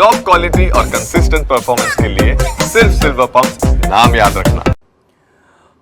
Top quality और consistent performance के लिए सिर्फ सिल्वर पंप नाम याद रखना।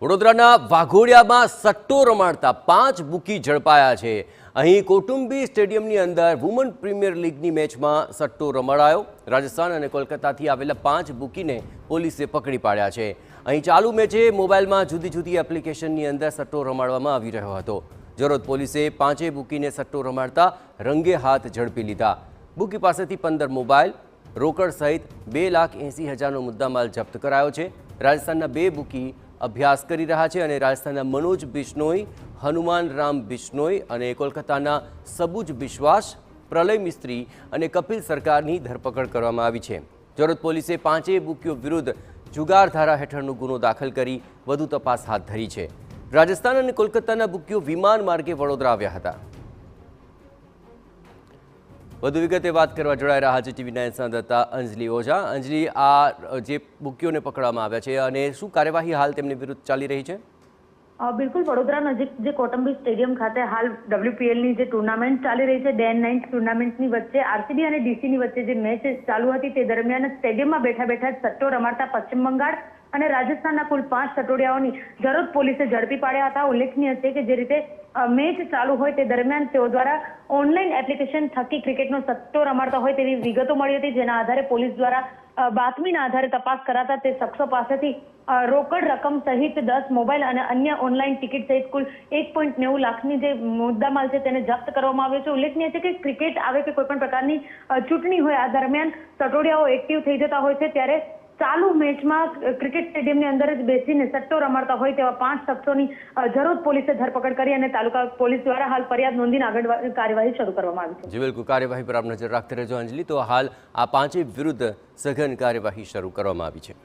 વડોદરાના વાઘોડિયામાં સટ્ટો રમાડતા 5 બુકી ઝડપાયા છે। અહીં કૌટુંબી સ્ટેડિયમની અંદર વુમન પ્રીમિયર લીગની મેચમાં સટ્ટો રમાડાયો। રાજસ્થાન અને કોલકાતાથી આવેલા 5 બુકીને પોલીસે પકડી પાડ્યા છે। અહીં ચાલુ મેચે મોબાઈલમાં જુદી જુદી એપ્લિકેશનની અંદર સટ્ટો રમાડવામાં આવી રહ્યો હતો। જરોદ પોલીસે 5 બુકીને સટ્ટો રમાડતા રંગે હાથ ઝડપી લીધા। બુકી પાસેથી 15 મોબાઈલ, રોકડ સહિત 2,80,000નો મુદ્દામાલ જપ્ત કરાયો છે। રાજસ્થાનના 2 બુકી અભ્યાસ કરી રહ્યા છે અને રાજસ્થાનના મનોજ બિશ્નોઈ, હનુમાન રામ બિશ્નોઈ અને કોલકાતાના સબુજ બિશ્વાસ, પ્રલય મિસ્ત્રી અને કપિલ સરકારની ધરપકડ કરવામાં આવી છે। જરોદ પોલીસે 5 બુકીઓ વિરુદ્ધ જુગાર ધારા હેઠળનો ગુનો દાખલ કરી વધુ તપાસ હાથ ધરી છે। રાજસ્થાન અને કોલકાતાના બુકીઓ વિમાન માર્ગે વડોદરા આવ્યા હતા। વધુ વિગતે વાત કરવા જોડાઈ રહ્યા છે ટીવી 9 સંવાદદાતા અંજલિ ઓઝા। અંજલિ, આ જે બુકીઓને પકડવામાં આવ્યા છે અને શું કાર્યવાહી હાલ તેમની વિરુદ્ધ ચાલી રહી છે? બિલકુલ, વડોદરા નજીક જે કૌટુંબી સ્ટેડિયમ ખાતે હાલ WPLની જે ટુર્નામેન્ટ ચાલી રહી છે, ડે એન્ડ નાઇટ ટુર્નામેન્ટની વચ્ચે RCB અને DCની વચ્ચે જે મેચ ચાલુ હતી તે દરમિયાન સ્ટેડિયમમાં બેઠા બેઠા સટ્ટો રમાડતા પશ્ચિમ બંગાળ અને રાજસ્થાનના કુલ 5 સટોડિયાઓની જરોદ પોલીસે ઝડપી પાડ્યા હતા। ઉલ્લેખનીય છે કે જે રીતે મેચ ચાલુ હોય તે દરમિયાન તેઓ દ્વારા ઓનલાઈન એપ્લિકેશન થકી ક્રિકેટનો સટ્ટો રમાડતા હોય તેવી વિગતો મળી હતી, જેના આધારે પોલીસ દ્વારા બાતમીના આધારે તપાસ કરાતા તે શખ્સો પાસેથી રોકડ રકમ સહિત 10 મોબાઈલ અને અન્ય ઓનલાઈન ટિકિટ સહિત કુલ 1.90 લાખની જે મુદ્દામાલ છે તેને જપ્ત કરવામાં આવ્યો છે। ઉલ્લેખનીય છે કે ક્રિકેટ આવે કે કોઈ પણ પ્રકારની ચૂંટણી હોય, આ દરમિયાન સટોડિયાઓ એક્ટિવ થઈ જતા હોય છે, ત્યારે ચાલુ મેચમાં ક્રિકેટ સ્ટેડિયમની અંદર જ બેસીને સટ્ટો રમાડતા હોય તેવા 5 શખ્સોની જરોદ પોલીસે ધરપકડ કરી અને તાલુકા પોલીસ દ્વારા હાલ ફરિયાદ નોંધીને આગળ કાર્યવાહી શરૂ કરવામાં આવી છે। જી બિલકુલ, કાર્યવાહી પર આપ નજર રાખते રહેજો અંજલિ। તો હાલ આ 5 વિરુદ્ધ સઘન કાર્યવાહી શરૂ કરવામાં આવી છે।